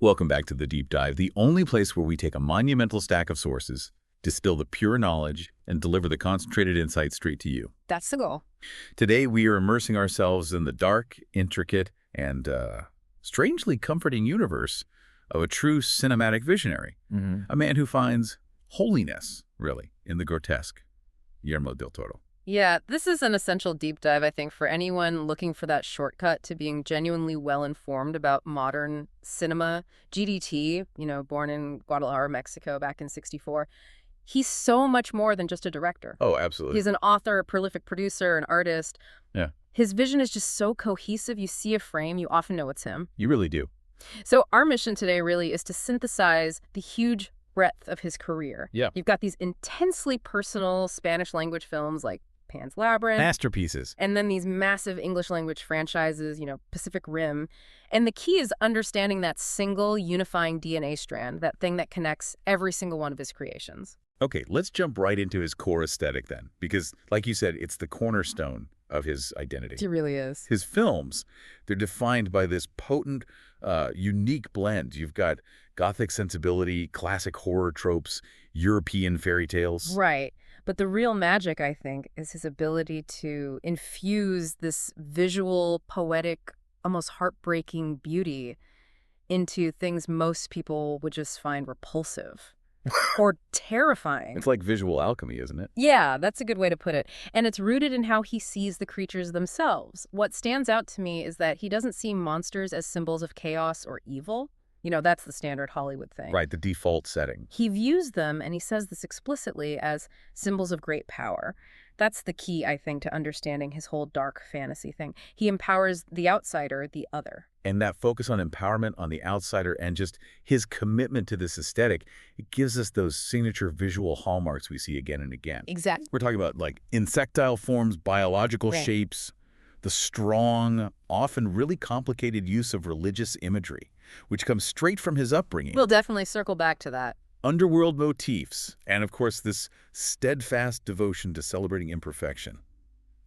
Welcome back to The Deep Dive, the only place where we take a monumental stack of sources, distill the pure knowledge, and deliver the concentrated insight straight to you. That's the goal. Today, we are immersing ourselves in the dark, intricate, and strangely comforting universe of a true cinematic visionary, a man who finds holiness, really, in the grotesque, Guillermo del Toro. Yeah, this is an essential deep dive, I think, for anyone looking for that shortcut to being genuinely well-informed about modern cinema. GDT, born in Guadalajara, Mexico back in '64, he's so much more than just a director. Oh, absolutely. He's an author, a prolific producer, an artist. Yeah. His vision is just so cohesive. You see a frame, you often know it's him. You really do. So our mission today really is to synthesize the huge breadth of his career. Yeah. You've got these intensely personal Spanish language films like Pan's Labyrinth. Masterpieces. And then these massive English language franchises, Pacific Rim. And the key is understanding that single unifying DNA strand, that thing that connects every single one of his creations. Okay, let's jump right into his core aesthetic then, because like you said, it's the cornerstone of his identity. It really is. His films, they're defined by this potent, unique blend. You've got gothic sensibility, classic horror tropes, European fairy tales. Right. But the real magic, I think, is his ability to infuse this visual, poetic, almost heartbreaking beauty into things most people would just find repulsive or terrifying. It's like visual alchemy, isn't it? Yeah, that's a good way to put it. And it's rooted in how he sees the creatures themselves. What stands out to me is that he doesn't see monsters as symbols of chaos or evil. That's the standard Hollywood thing. Right, the default setting. He views them, and he says this explicitly, as symbols of great power. That's the key, I think, to understanding his whole dark fantasy thing. He empowers the outsider, the other. And that focus on empowerment on the outsider and just his commitment to this aesthetic, it gives us those signature visual hallmarks we see again and again. Exactly. We're talking about like insectile forms, biological shapes, the strong, often really complicated use of religious imagery, which comes straight from his upbringing. We'll definitely circle back to that. Underworld motifs, and of course this steadfast devotion to celebrating imperfection.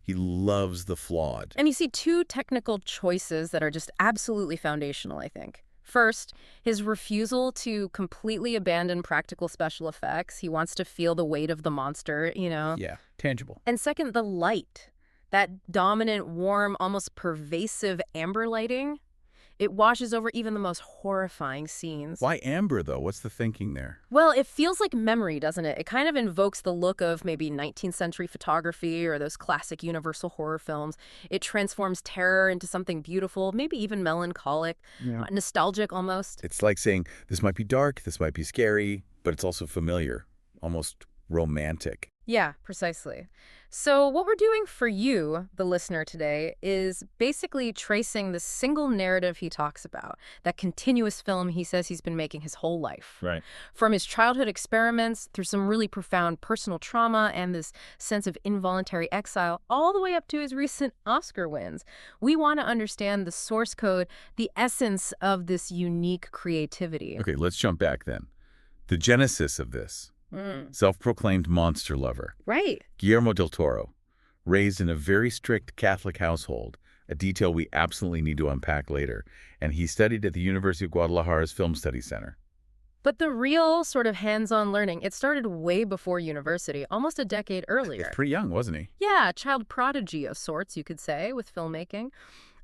He loves the flawed. And you see two technical choices that are just absolutely foundational, I think. First, his refusal to completely abandon practical special effects. He wants to feel the weight of the monster, Yeah, tangible. And second, the light. That dominant, warm, almost pervasive amber lighting. It washes over even the most horrifying scenes. Why amber, though? What's the thinking there? Well, it feels like memory, doesn't it? It kind of invokes the look of maybe 19th century photography or those classic Universal horror films. It transforms terror into something beautiful, maybe even melancholic, nostalgic almost. It's like saying, this might be dark, this might be scary, but it's also familiar, almost romantic. Yeah, precisely. So what we're doing for you, the listener, today is basically tracing the single narrative he talks about, that continuous film he says he's been making his whole life. Right. From his childhood experiments through some really profound personal trauma and this sense of involuntary exile, all the way up to his recent Oscar wins. We want to understand the source code, the essence of this unique creativity. Okay, let's jump back then. The genesis of this. Self-proclaimed monster lover. Right. Guillermo del Toro, raised in a very strict Catholic household, a detail we absolutely need to unpack later, and he studied at the University of Guadalajara's Film Studies Center. But the real sort of hands-on learning, it started way before university, almost a decade earlier. He's pretty young, wasn't he? Yeah, a child prodigy of sorts, you could say, with filmmaking.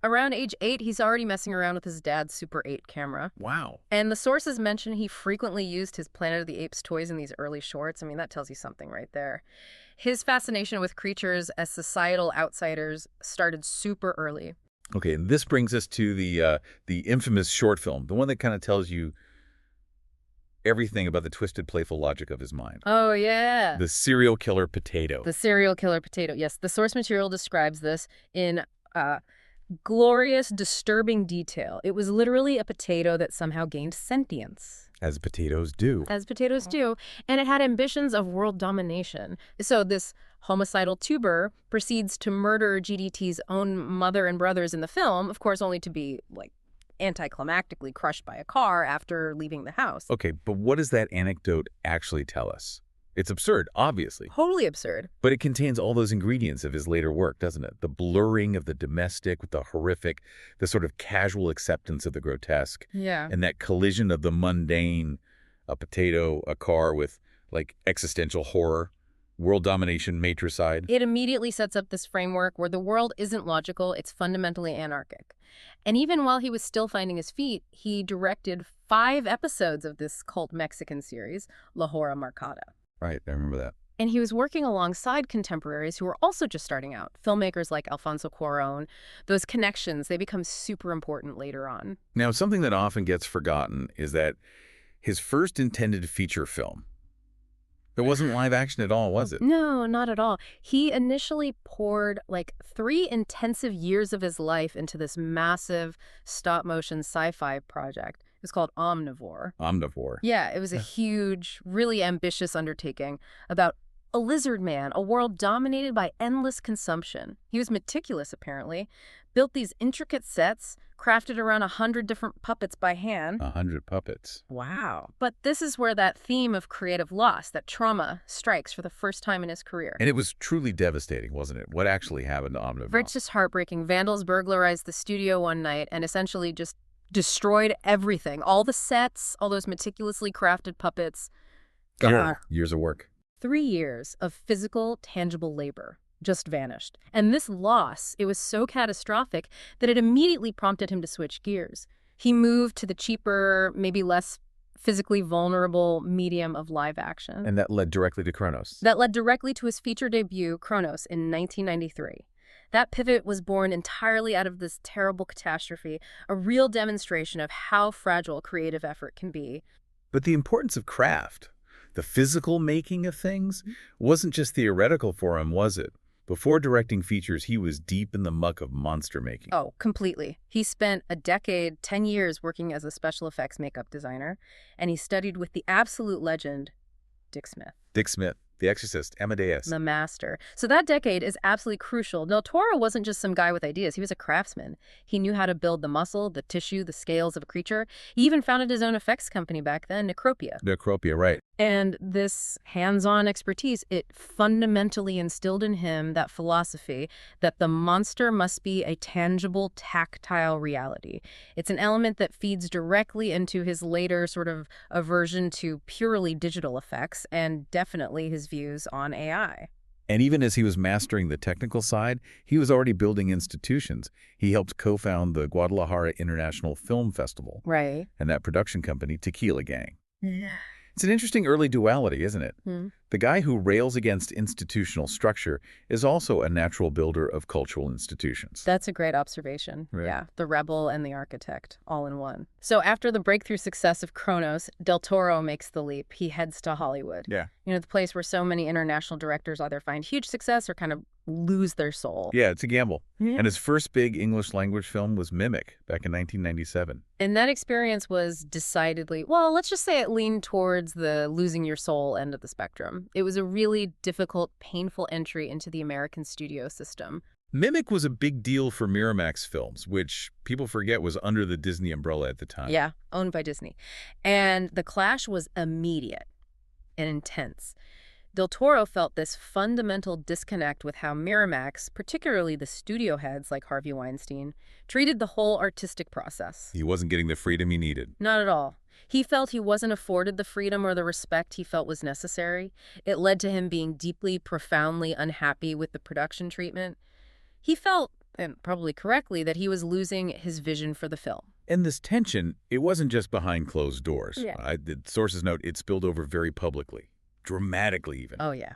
Around age 8, he's already messing around with his dad's Super 8 camera. Wow. And the sources mention he frequently used his Planet of the Apes toys in these early shorts. I mean, that tells you something right there. His fascination with creatures as societal outsiders started super early. Okay, and this brings us to the infamous short film, the one that kind of tells you everything about the twisted, playful logic of his mind. Oh, yeah. The serial killer potato. The serial killer potato, yes. The source material describes this in glorious, disturbing detail. It was literally a potato that somehow gained sentience. As potatoes do. As potatoes do. And it had ambitions of world domination. So this homicidal tuber proceeds to murder GDT's own mother and brothers in the film, of course, only to be, anticlimactically crushed by a car after leaving the house. Okay, but what does that anecdote actually tell us? It's absurd, obviously. Totally absurd. But it contains all those ingredients of his later work, doesn't it? The blurring of the domestic with the horrific, the sort of casual acceptance of the grotesque, Yeah. and that collision of the mundane, a potato, a car with, like, existential horror, world domination, matricide. It immediately sets up this framework where the world isn't logical, it's fundamentally anarchic. And even while he was still finding his feet, he directed 5 episodes of this cult Mexican series, La Hora Marcada. Right, I remember that. And he was working alongside contemporaries who were also just starting out, filmmakers like Alfonso Cuarón. Those connections, they become super important later on. Now, something that often gets forgotten is that his first intended feature film, it wasn't live action at all, was it? No, not at all. He initially poured like 3 intensive years of his life into this massive stop-motion sci-fi project. It was called Omnivore. Omnivore. Yeah, it was a huge, really ambitious undertaking about a lizard man, a world dominated by endless consumption. He was meticulous, apparently, built these intricate sets, crafted around 100 different puppets by hand. 100 puppets. Wow. But this is where that theme of creative loss, that trauma, strikes for the first time in his career. And it was truly devastating, wasn't it? What actually happened to Omnivore? It's just heartbreaking. Vandals burglarized the studio one night and essentially just destroyed everything. All the sets, all those meticulously crafted puppets. Years of work. 3 years of physical, tangible labor just vanished. And this loss, it was so catastrophic that it immediately prompted him to switch gears. He moved to the cheaper, maybe less physically vulnerable medium of live action. And that led directly to Cronos. That led directly to his feature debut, Cronos, in 1993. That pivot was born entirely out of this terrible catastrophe, a real demonstration of how fragile creative effort can be. But the importance of craft, the physical making of things, wasn't just theoretical for him, was it? Before directing features, he was deep in the muck of monster making. Oh, completely. He spent a decade, 10 years working as a special effects makeup designer, and he studied with the absolute legend, Dick Smith. Dick Smith, The Exorcist, Amadeus. The master. So that decade is absolutely crucial. Del Toro wasn't just some guy with ideas. He was a craftsman. He knew how to build the muscle, the tissue, the scales of a creature. He even founded his own effects company back then, Necropia. Necropia, right. And this hands-on expertise, it fundamentally instilled in him that philosophy that the monster must be a tangible, tactile reality. It's an element that feeds directly into his later sort of aversion to purely digital effects and definitely his views on AI. And even as he was mastering the technical side, he was already building institutions. He helped co-found the Guadalajara International Film Festival. Right. And that production company, Tequila Gang. Yeah. It's an interesting early duality, isn't it? The guy who rails against institutional structure is also a natural builder of cultural institutions. That's a great observation. Right. Yeah, the rebel and the architect, all in one. So after the breakthrough success of Cronos, Del Toro makes the leap. He heads to Hollywood. Yeah. You know, the place where so many international directors either find huge success or kind of lose their soul. Yeah, it's a gamble. Yeah. And his first big English language film was Mimic, back in 1997. And that experience was decidedly, well, let's just say it leaned towards the losing your soul end of the spectrum. It was a really difficult, painful entry into the American studio system. Mimic was a big deal for Miramax Films, which people forget was under the Disney umbrella at the time. Yeah, owned by Disney. And the clash was immediate and intense. Del Toro felt this fundamental disconnect with how Miramax, particularly the studio heads like Harvey Weinstein, treated the whole artistic process. He wasn't getting the freedom he needed. Not at all. He felt he wasn't afforded the freedom or the respect he felt was necessary. It led to him being deeply, profoundly unhappy with the production treatment. He felt, and probably correctly, that he was losing his vision for the film. And this tension, it wasn't just behind closed doors. Yeah. The sources note it spilled over very publicly. Dramatically, even. Oh, yeah.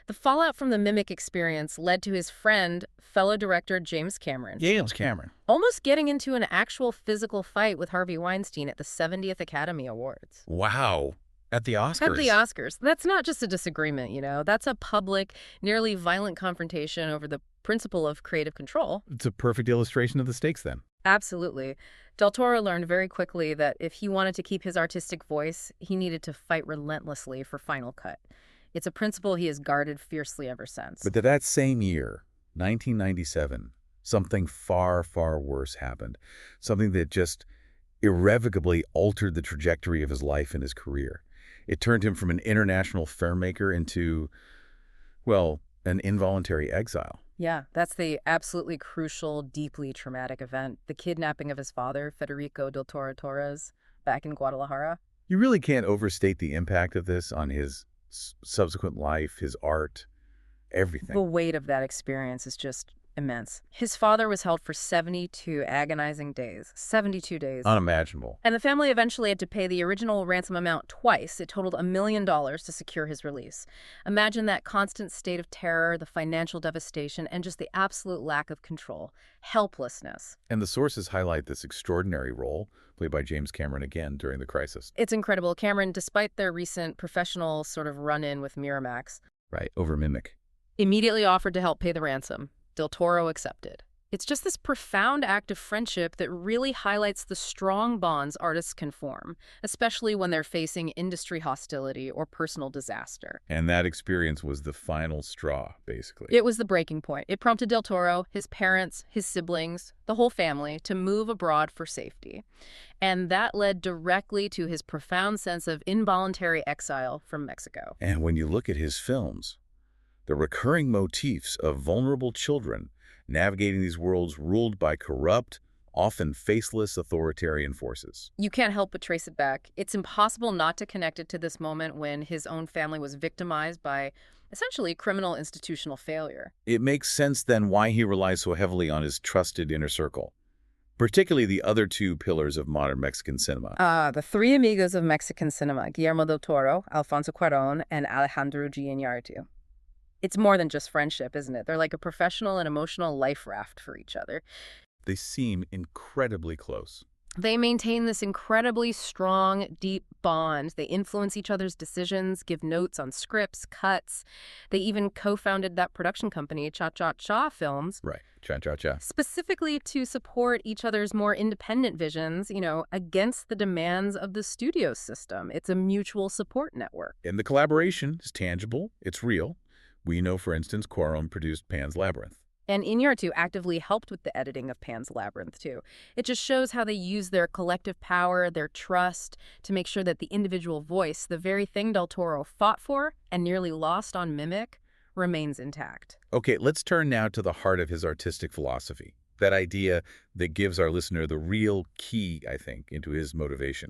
The fallout from the Mimic experience led to his friend, fellow director James Cameron, almost getting into an actual physical fight with Harvey Weinstein at the 70th Academy Awards. Wow. At the Oscars. At the Oscars. That's not just a disagreement, you know. That's a public, nearly violent confrontation over the principle of creative control. It's a perfect illustration of the stakes, then. Absolutely. Del Toro learned very quickly that if he wanted to keep his artistic voice, he needed to fight relentlessly for Final Cut. It's a principle he has guarded fiercely ever since. But that same year, 1997, something far, far worse happened. Something that just irrevocably altered the trajectory of his life and his career. It turned him from an international filmmaker into, well, an involuntary exile. Yeah, that's the absolutely crucial, deeply traumatic event. The kidnapping of his father, Federico del Toro Torres, back in Guadalajara. You really can't overstate the impact of this on his subsequent life, his art, everything. The weight of that experience is just immense. His father was held for 72 agonizing days. 72 days. Unimaginable. And the family eventually had to pay the original ransom amount twice. It totaled $1 million to secure his release. Imagine that constant state of terror, the financial devastation, and just the absolute lack of control. Helplessness. And the sources highlight this extraordinary role played by James Cameron again during the crisis. It's incredible. Cameron, despite their recent professional sort of run-in with Miramax, Right, over Mimic. immediately offered to help pay the ransom. Del Toro accepted. It's just this profound act of friendship that really highlights the strong bonds artists can form, especially when they're facing industry hostility or personal disaster. And that experience was the final straw, basically. It was the breaking point. It prompted Del Toro, his parents, his siblings, the whole family to move abroad for safety. And that led directly to his profound sense of involuntary exile from Mexico. And when you look at his films, the recurring motifs of vulnerable children navigating these worlds ruled by corrupt, often faceless authoritarian forces. You can't help but trace it back. It's impossible not to connect it to this moment when his own family was victimized by essentially criminal institutional failure. It makes sense then why he relies so heavily on his trusted inner circle, particularly the other two pillars of modern Mexican cinema. The three amigos of Mexican cinema, Guillermo del Toro, Alfonso Cuarón, and Alejandro Iñárritu. It's more than just friendship, isn't it? They're like a professional and emotional life raft for each other. They seem incredibly close. They maintain this incredibly strong, deep bond. They influence each other's decisions, give notes on scripts, cuts. They even co-founded that production company, Cha-Cha-Cha Films. Right, Cha-Cha-Cha. Specifically to support each other's more independent visions, against the demands of the studio system. It's a mutual support network. And the collaboration is tangible, it's real. We know, for instance, Cuarón produced Pan's Labyrinth. And Iñárritu actively helped with the editing of Pan's Labyrinth, too. It just shows how they use their collective power, their trust, to make sure that the individual voice, the very thing Del Toro fought for and nearly lost on Mimic, remains intact. Okay, let's turn now to the heart of his artistic philosophy, that idea that gives our listener the real key, I think, into his motivation.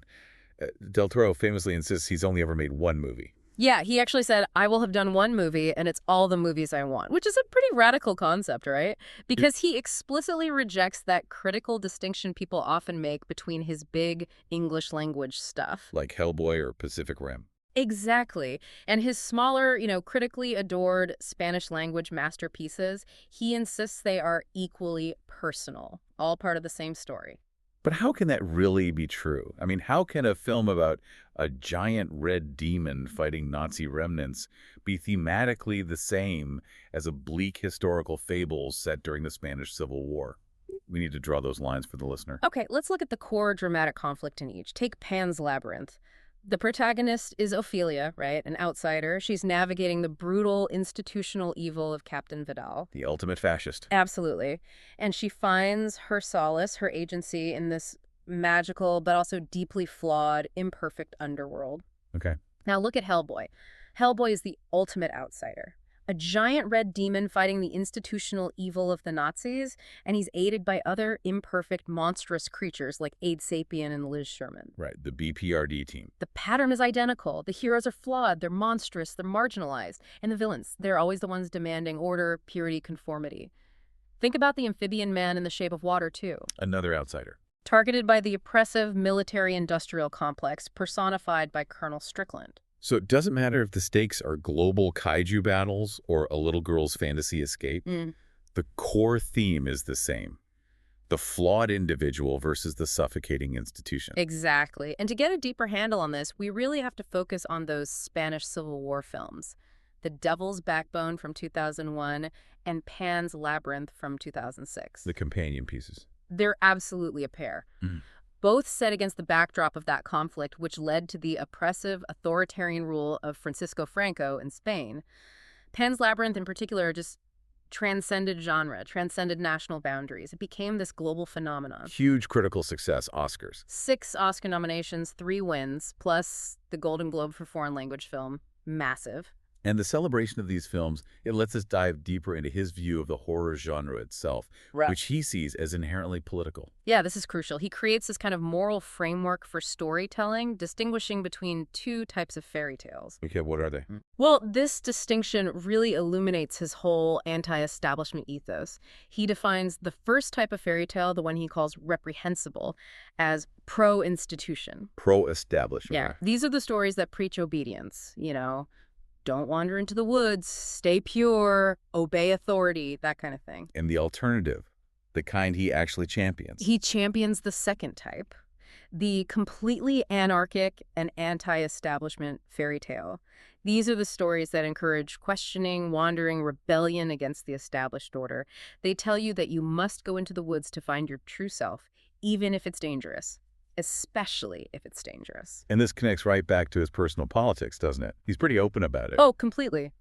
Del Toro famously insists he's only ever made one movie. Yeah, he actually said, I will have done one movie and it's all the movies I want, which is a pretty radical concept, right? Because he explicitly rejects that critical distinction people often make between his big English language stuff. Like Hellboy or Pacific Rim. Exactly. And his smaller, critically adored Spanish language masterpieces, he insists they are equally personal, all part of the same story. But how can that really be true? I mean, how can a film about a giant red demon fighting Nazi remnants be thematically the same as a bleak historical fable set during the Spanish Civil War? We need to draw those lines for the listener. Okay, let's look at the core dramatic conflict in each. Take Pan's Labyrinth. The protagonist is Ophelia, right? An outsider. She's navigating the brutal institutional evil of Captain Vidal. The ultimate fascist. Absolutely. And she finds her solace, her agency in this magical but also deeply flawed, imperfect underworld. Okay. Now look at Hellboy. Hellboy is the ultimate outsider. A giant red demon fighting the institutional evil of the Nazis, and he's aided by other imperfect, monstrous creatures like Abe Sapien and Liz Sherman. Right, the BPRD team. The pattern is identical. The heroes are flawed, they're monstrous, they're marginalized. And the villains, they're always the ones demanding order, purity, conformity. Think about the amphibian man in The Shape of Water, too. Another outsider. Targeted by the oppressive military-industrial complex personified by Colonel Strickland. So it doesn't matter if the stakes are global kaiju battles or a little girl's fantasy escape. The core theme is the same. The flawed individual versus the suffocating institution. Exactly. And to get a deeper handle on this, we really have to focus on those Spanish Civil War films. The Devil's Backbone from 2001 and Pan's Labyrinth from 2006. The companion pieces. They're absolutely a pair. Both set against the backdrop of that conflict, which led to the oppressive, authoritarian rule of Francisco Franco in Spain. Pan's Labyrinth, in particular, just transcended genre, transcended national boundaries. It became this global phenomenon. Huge critical success, Oscars. 6 Oscar nominations, 3 wins, plus the Golden Globe for foreign language film. Massive. And the celebration of these films, it lets us dive deeper into his view of the horror genre itself, which he sees as inherently political. Yeah, this is crucial. He creates this kind of moral framework for storytelling, distinguishing between 2 types of fairy tales. Okay, what are they? Well, this distinction really illuminates his whole anti-establishment ethos. He defines the first type of fairy tale, the one he calls reprehensible, as pro-institution. Pro-establishment. Yeah, these are the stories that preach obedience, don't wander into the woods, stay pure, obey authority, that kind of thing. And the alternative, the kind he actually champions. He champions the second type, the completely anarchic and anti-establishment fairy tale. These are the stories that encourage questioning, wandering, rebellion against the established order. They tell you that you must go into the woods to find your true self, even if it's dangerous. Especially if it's dangerous. And this connects right back to his personal politics, doesn't it? He's pretty open about it. Oh, completely.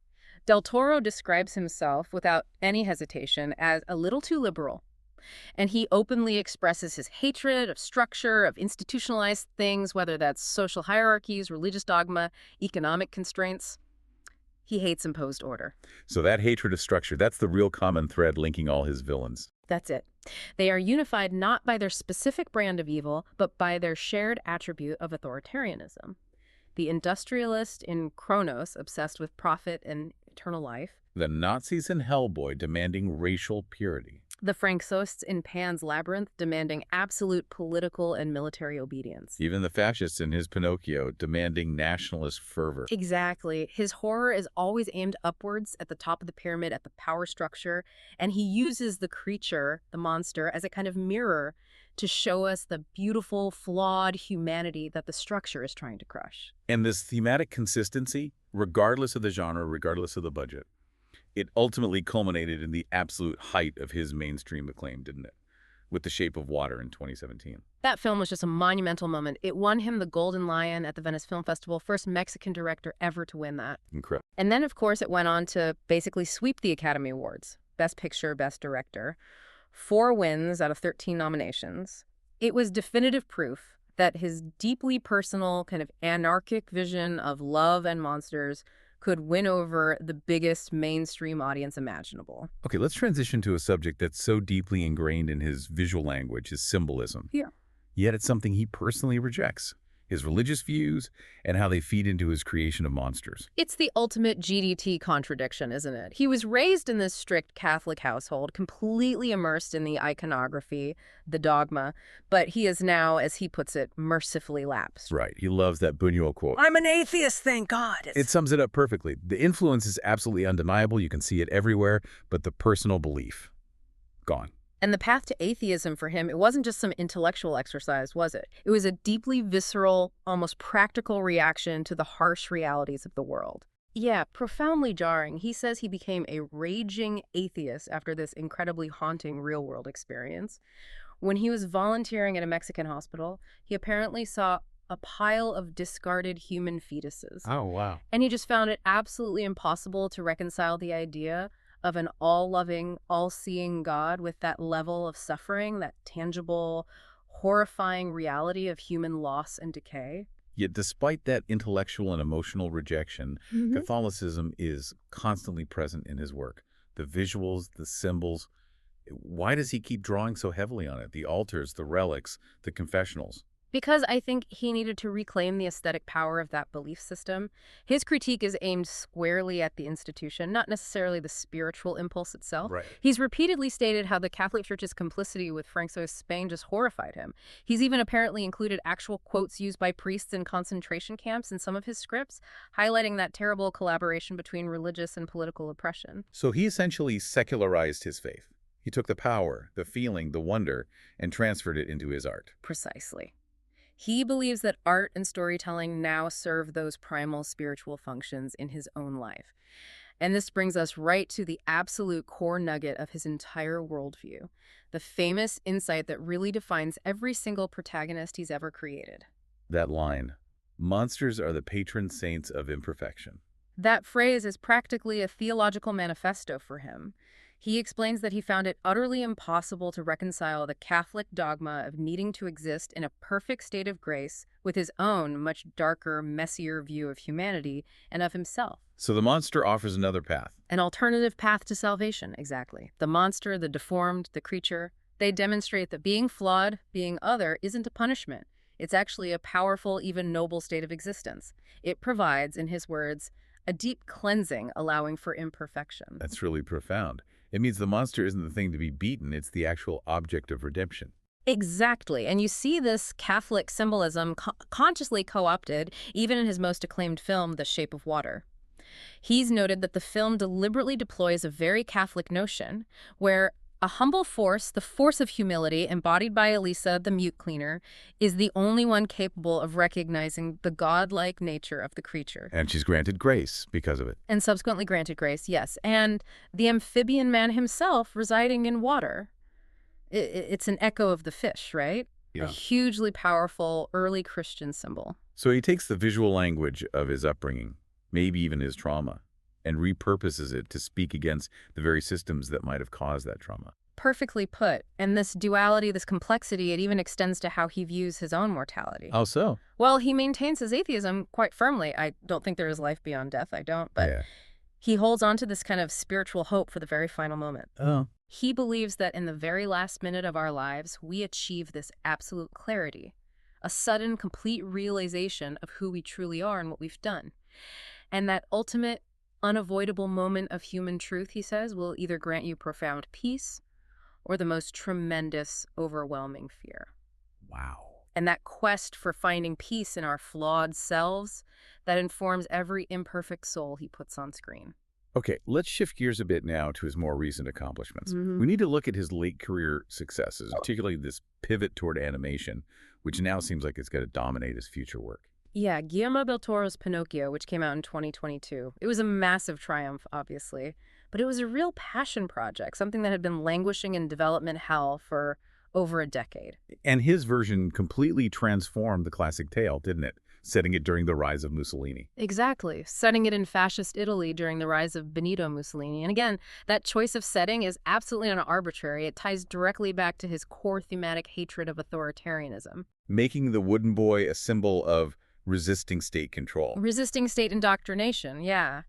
Del Toro describes himself without any hesitation as a little too liberal. And he openly expresses his hatred of structure, of institutionalized things, whether that's social hierarchies, religious dogma, economic constraints. He hates imposed order. So that hatred of structure, that's the real common thread linking all his villains. That's it. They are unified not by their specific brand of evil, but by their shared attribute of authoritarianism. The industrialist in Cronos, obsessed with profit and eternal life. The Nazis in Hellboy demanding racial purity. The Franxists in Pan's Labyrinth demanding absolute political and military obedience. Even the fascists in his Pinocchio demanding nationalist fervor. Exactly. His horror is always aimed upwards at the top of the pyramid, at the power structure, and he uses the creature, the monster, as a kind of mirror to show us the beautiful, flawed humanity that the structure is trying to crush. And this thematic consistency, regardless of the genre, regardless of the budget, it ultimately culminated in the absolute height of his mainstream acclaim, didn't it? With The Shape of Water in 2017. That film was just a monumental moment. It won him the Golden Lion at the Venice Film Festival, first Mexican director ever to win that. Incredible. And then, of course, it went on to basically sweep the Academy Awards. Best Picture, Best Director. 4 wins out of 13 nominations. It was definitive proof that his deeply personal, kind of anarchic vision of love and monsters could win over the biggest mainstream audience imaginable. Okay, let's transition to a subject that's so deeply ingrained in his visual language, his symbolism. Yeah. Yet it's something he personally rejects. His religious views and how they feed into his creation of monsters. It's the ultimate GDT contradiction, isn't it? He was raised in this strict Catholic household, completely immersed in the iconography, the dogma, but he is now, as he puts it, mercifully lapsed. Right. He loves that Buñuel quote. I'm an atheist, thank God. It sums it up perfectly. The influence is absolutely undeniable. You can see it everywhere, but the personal belief, gone. And the path to atheism for him, it wasn't just some intellectual exercise, was it? It was a deeply visceral, almost practical reaction to the harsh realities of the world. Yeah, profoundly jarring. He says he became a raging atheist after this incredibly haunting real-world experience. When he was volunteering at a Mexican hospital, he apparently saw a pile of discarded human fetuses. Oh, wow. And he just found it absolutely impossible to reconcile the idea of an all-loving, all-seeing God with that level of suffering, that tangible, horrifying reality of human loss and decay. Yet despite that intellectual and emotional rejection, Catholicism is constantly present in his work. The visuals, the symbols. Why does he keep drawing so heavily on it? The altars, the relics, the confessionals. Because I think he needed to reclaim the aesthetic power of that belief system. His critique is aimed squarely at the institution, not necessarily the spiritual impulse itself. Right. He's repeatedly stated how the Catholic Church's complicity with Franco's Spain just horrified him. He's even apparently included actual quotes used by priests in concentration camps in some of his scripts, highlighting that terrible collaboration between religious and political oppression. So he essentially secularized his faith. He took the power, the feeling, the wonder, and transferred it into his art. Precisely. He believes that art and storytelling now serve those primal spiritual functions in his own life. And this brings us right to the absolute core nugget of his entire worldview, the famous insight that really defines every single protagonist he's ever created. That line, monsters are the patron saints of imperfection. That phrase is practically a theological manifesto for him. He explains that he found it utterly impossible to reconcile the Catholic dogma of needing to exist in a perfect state of grace with his own much darker, messier view of humanity and of himself. So the monster offers another path. An alternative path to salvation, exactly. The monster, the deformed, the creature, they demonstrate that being flawed, being other, isn't a punishment. It's actually a powerful, even noble state of existence. It provides, in his words, a deep cleansing allowing for imperfection. That's really profound. It means the monster isn't the thing to be beaten, it's the actual object of redemption. Exactly. And you see this Catholic symbolism consciously co-opted, even in his most acclaimed film, The Shape of Water. He's noted that the film deliberately deploys a very Catholic notion where a humble force, the force of humility embodied by Elisa, the mute cleaner, is the only one capable of recognizing the godlike nature of the creature. And she's granted grace because of it. And subsequently granted grace, yes. And the amphibian man himself residing in water. It's an echo of the fish, right? Yeah. A hugely powerful early Christian symbol. So he takes the visual language of his upbringing, maybe even his trauma, and repurposes it to speak against the very systems that might have caused that trauma. Perfectly put. And this duality, this complexity, it even extends to how he views his own mortality. How so? Well, he maintains his atheism quite firmly. I don't think there is life beyond death. I don't. But Yeah. he holds on to this kind of spiritual hope for the very final moment. Oh. He believes that in the very last minute of our lives, we achieve this absolute clarity, a sudden, complete realization of who we truly are and what we've done. And that ultimate, unavoidable moment of human truth, he says, will either grant you profound peace or the most tremendous, overwhelming fear. Wow. And that quest for finding peace in our flawed selves, that informs every imperfect soul he puts on screen. Okay, let's shift gears a bit now to his more recent accomplishments. Mm-hmm. We need to look at his late career successes, particularly this pivot toward animation, which now seems like it's going to dominate his future work. Yeah, Guillermo del Toro's Pinocchio, which came out in 2022. It was a massive triumph, obviously, but it was a real passion project, something that had been languishing in development hell for over a decade. And his version completely transformed the classic tale, didn't it? Setting it during the rise of Mussolini. Exactly, setting it in fascist Italy during the rise of Benito Mussolini. And again, that choice of setting is absolutely not arbitrary. It ties directly back to his core thematic hatred of authoritarianism. Making the wooden boy a symbol of resisting state control. Resisting state indoctrination, yeah.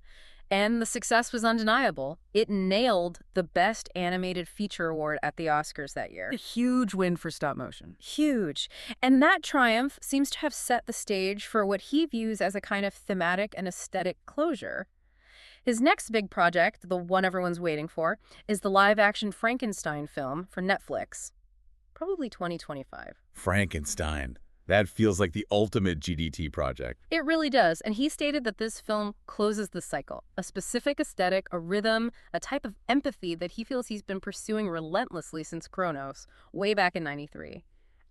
And the success was undeniable. It nailed the Best Animated Feature Award at the Oscars that year. A huge win for stop motion. Huge. And that triumph seems to have set the stage for what he views as a kind of thematic and aesthetic closure. His next big project, the one everyone's waiting for, is the live-action Frankenstein film for Netflix. Probably 2025. Frankenstein. That feels like the ultimate GDT project. It really does, and he stated that this film closes the cycle. A specific aesthetic, a rhythm, a type of empathy that he feels he's been pursuing relentlessly since Cronos, way back in '93.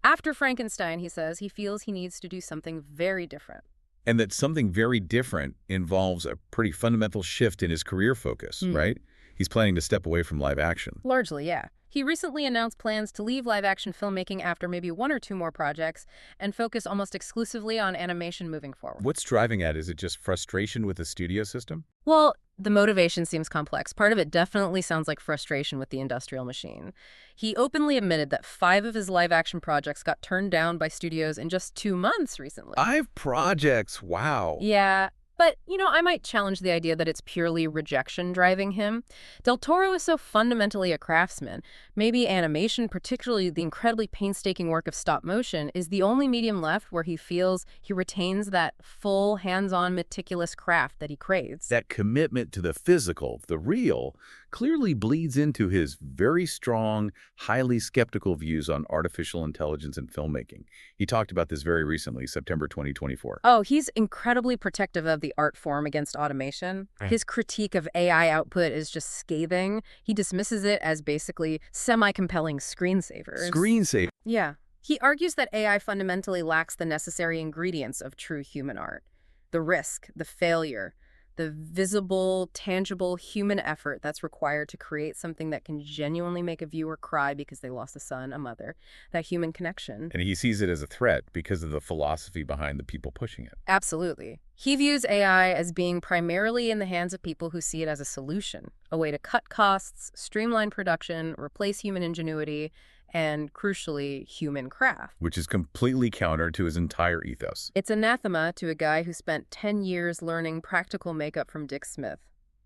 After Frankenstein, he says, he feels he needs to do something very different. And that something very different involves a pretty fundamental shift in his career focus, right? He's planning to step away from live action. Largely, yeah. He recently announced plans to leave live-action filmmaking after maybe one or two more projects and focus almost exclusively on animation moving forward. What's driving at? Is it just frustration with the studio system? Well, the motivation seems complex. Part of it definitely sounds like frustration with the industrial machine. He openly admitted that 5 of his live-action projects got turned down by studios in just 2 months recently. 5 projects, wow. Yeah. But, I might challenge the idea that it's purely rejection driving him. Del Toro is so fundamentally a craftsman. Maybe animation, particularly the incredibly painstaking work of stop motion, is the only medium left where he feels he retains that full, hands-on, meticulous craft that he craves. That commitment to the physical, the real, clearly bleeds into his very strong, highly skeptical views on artificial intelligence and filmmaking. He talked about this very recently, September 2024. Oh, he's incredibly protective of the art form against automation. His critique of AI output is just scathing. He dismisses it as basically semi-compelling screensavers. Screensaver. Yeah. He argues that AI fundamentally lacks the necessary ingredients of true human art. The risk, the failure, the visible, tangible human effort that's required to create something that can genuinely make a viewer cry because they lost a son, a mother, that human connection. And he sees it as a threat because of the philosophy behind the people pushing it. Absolutely. He views AI as being primarily in the hands of people who see it as a solution, a way to cut costs, streamline production, replace human ingenuity, and, crucially, human craft. Which is completely counter to his entire ethos. It's anathema to a guy who spent 10 years learning practical makeup from Dick Smith.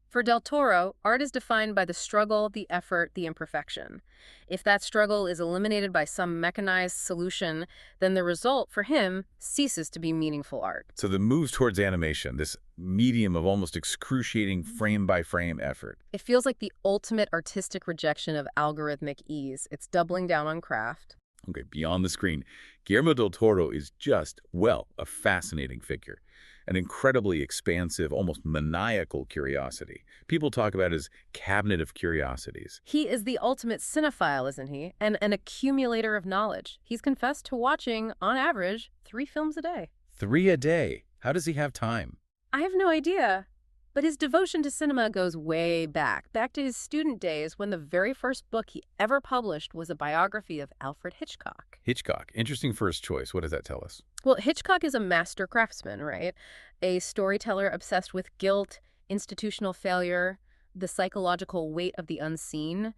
For Del Toro, art is defined by the struggle, the effort, the imperfection. If that struggle is eliminated by some mechanized solution, then the result, for him, ceases to be meaningful art. So the move towards animation, this medium of almost excruciating frame-by-frame effort. It feels like the ultimate artistic rejection of algorithmic ease. It's doubling down on craft. Okay, beyond the screen, Guillermo del Toro is just, well, a fascinating figure. An incredibly expansive, almost maniacal curiosity. People talk about his cabinet of curiosities. He is the ultimate cinephile, isn't he? And an accumulator of knowledge. He's confessed to watching, on average, 3 films a day. 3 a day? How does he have time? I have no idea. But his devotion to cinema goes way back to his student days when the very first book he ever published was a biography of Alfred Hitchcock. Hitchcock. Interesting first choice. What does that tell us? Well, Hitchcock is a master craftsman, right? A storyteller obsessed with guilt, institutional failure, the psychological weight of the unseen,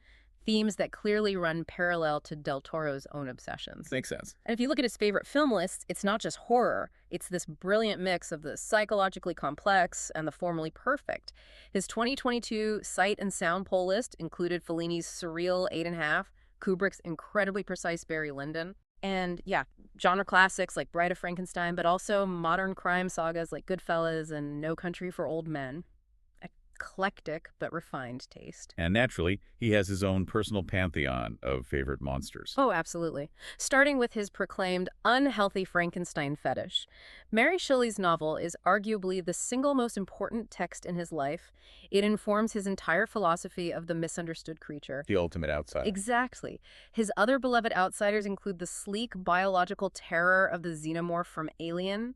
themes that clearly run parallel to Del Toro's own obsessions. Makes sense. And if you look at his favorite film lists, it's not just horror. It's this brilliant mix of the psychologically complex and the formally perfect. His 2022 Sight and Sound poll list included Fellini's surreal 8.5, Kubrick's incredibly precise Barry Lyndon, and yeah, genre classics like Bride of Frankenstein, but also modern crime sagas like Goodfellas and No Country for Old Men. Eclectic but refined taste. And naturally, he has his own personal pantheon of favorite monsters. Oh, absolutely. Starting with his proclaimed unhealthy Frankenstein fetish. Mary Shelley's novel is arguably the single most important text in his life. It informs his entire philosophy of the misunderstood creature. The ultimate outsider. Exactly. His other beloved outsiders include the sleek biological terror of the xenomorph from Alien,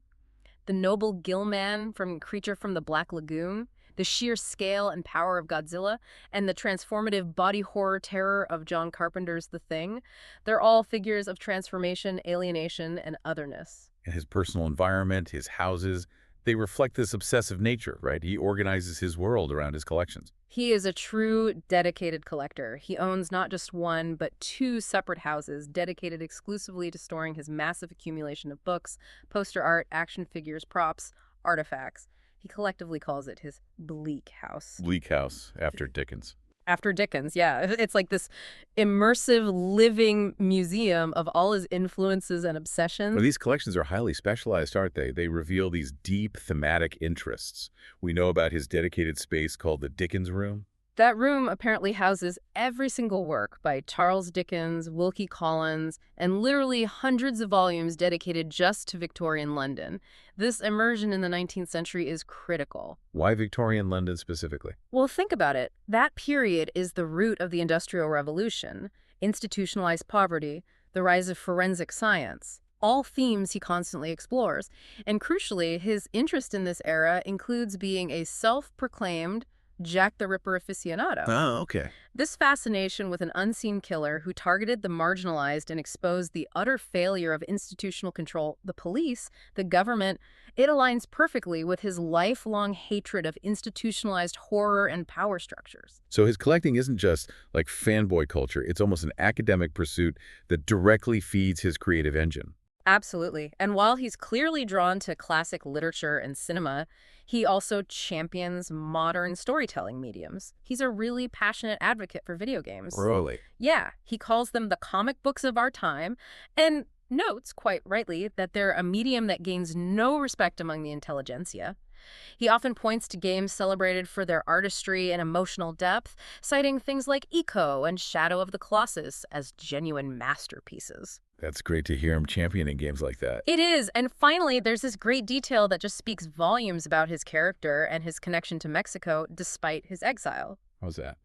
the noble gill-man from Creature from the Black Lagoon, the sheer scale and power of Godzilla, and the transformative body horror terror of John Carpenter's The Thing. They're all figures of transformation, alienation, and otherness. And his personal environment, his houses, they reflect this obsessive nature, right? He organizes his world around his collections. He is a true dedicated collector. He owns not just one, but 2 separate houses dedicated exclusively to storing his massive accumulation of books, poster art, action figures, props, artifacts. He collectively calls it his Bleak House. Bleak House, after Dickens. After Dickens, yeah. It's like this immersive living museum of all his influences and obsessions. Well, these collections are highly specialized, aren't they? They reveal these deep thematic interests. We know about his dedicated space called the Dickens Room. That room apparently houses every single work by Charles Dickens, Wilkie Collins, and literally hundreds of volumes dedicated just to Victorian London. This immersion in the 19th century is critical. Why Victorian London specifically? Well, think about it. That period is the root of the Industrial Revolution, institutionalized poverty, the rise of forensic science. All themes he constantly explores. And crucially, his interest in this era includes being a self-proclaimed Jack the Ripper aficionado. Oh, okay. This fascination with an unseen killer who targeted the marginalized and exposed the utter failure of institutional control, the police, the government, it aligns perfectly with his lifelong hatred of institutionalized horror and power structures. So his collecting isn't just like fanboy culture. It's almost an academic pursuit that directly feeds his creative engine. Absolutely. And while he's clearly drawn to classic literature and cinema, he also champions modern storytelling mediums. He's a really passionate advocate for video games. Really? Yeah, he calls them the comic books of our time, and notes, quite rightly, that they're a medium that gains no respect among the intelligentsia. He often points to games celebrated for their artistry and emotional depth, citing things like Eco and Shadow of the Colossus as genuine masterpieces. That's great to hear him championing games like that. It is. And finally, there's this great detail that just speaks volumes about his character and his connection to Mexico despite his exile. How's that?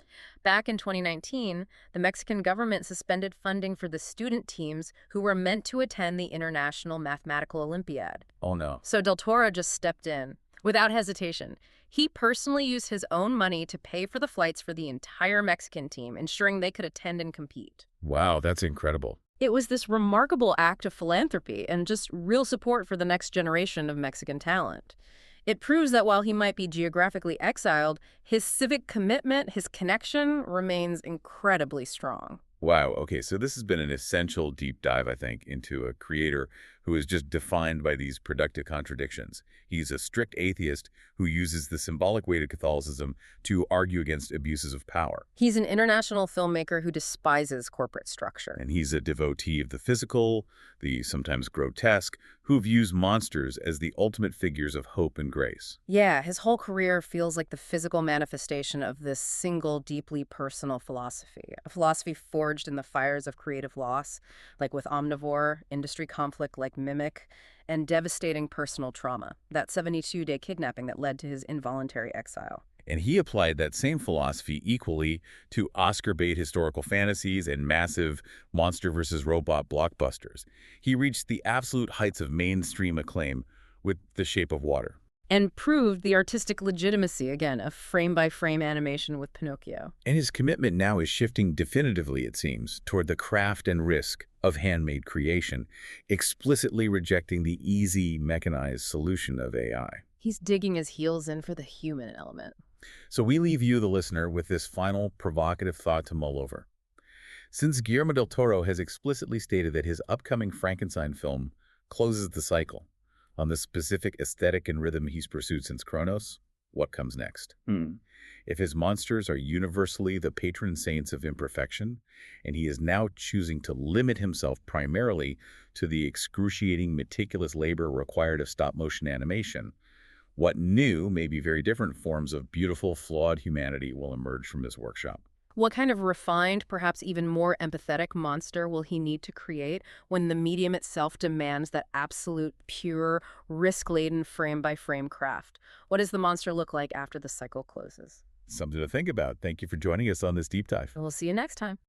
Back in 2019, the Mexican government suspended funding for the student teams who were meant to attend the International Mathematical Olympiad. Oh, no. So Del Toro just stepped in. Without hesitation. He personally used his own money to pay for the flights for the entire Mexican team, ensuring they could attend and compete. Wow, that's incredible. It was this remarkable act of philanthropy and just real support for the next generation of Mexican talent. It proves that while he might be geographically exiled, his civic commitment, his connection, remains incredibly strong. Wow, okay, so this has been an essential deep dive, I think, into a creator who is just defined by these productive contradictions. He's a strict atheist who uses the symbolic weight of Catholicism to argue against abuses of power. He's an international filmmaker who despises corporate structure. And he's a devotee of the physical, the sometimes grotesque, who views monsters as the ultimate figures of hope and grace. Yeah, his whole career feels like the physical manifestation of this single, deeply personal philosophy. A philosophy forged in the fires of creative loss, like with Omnivore, industry conflict like Mimic, and devastating personal trauma, that 72-day kidnapping that led to his involuntary exile. And he applied that same philosophy equally to Oscar-bait historical fantasies and massive monster versus robot blockbusters. He reached the absolute heights of mainstream acclaim with The Shape of Water. And proved the artistic legitimacy, again, of frame-by-frame animation with Pinocchio. And his commitment now is shifting definitively, it seems, toward the craft and risk of handmade creation, explicitly rejecting the easy, mechanized solution of AI. He's digging his heels in for the human element. So we leave you, the listener, with this final provocative thought to mull over. Since Guillermo del Toro has explicitly stated that his upcoming Frankenstein film closes the cycle on the specific aesthetic and rhythm he's pursued since Cronos, what comes next? If his monsters are universally the patron saints of imperfection, and he is now choosing to limit himself primarily to the excruciating, meticulous labor required of stop-motion animation, what new, maybe very different forms of beautiful, flawed humanity will emerge from this workshop? What kind of refined, perhaps even more empathetic monster will he need to create when the medium itself demands that absolute, pure, risk-laden frame-by-frame craft? What does the monster look like after the cycle closes? Something to think about. Thank you for joining us on this deep dive. We'll see you next time.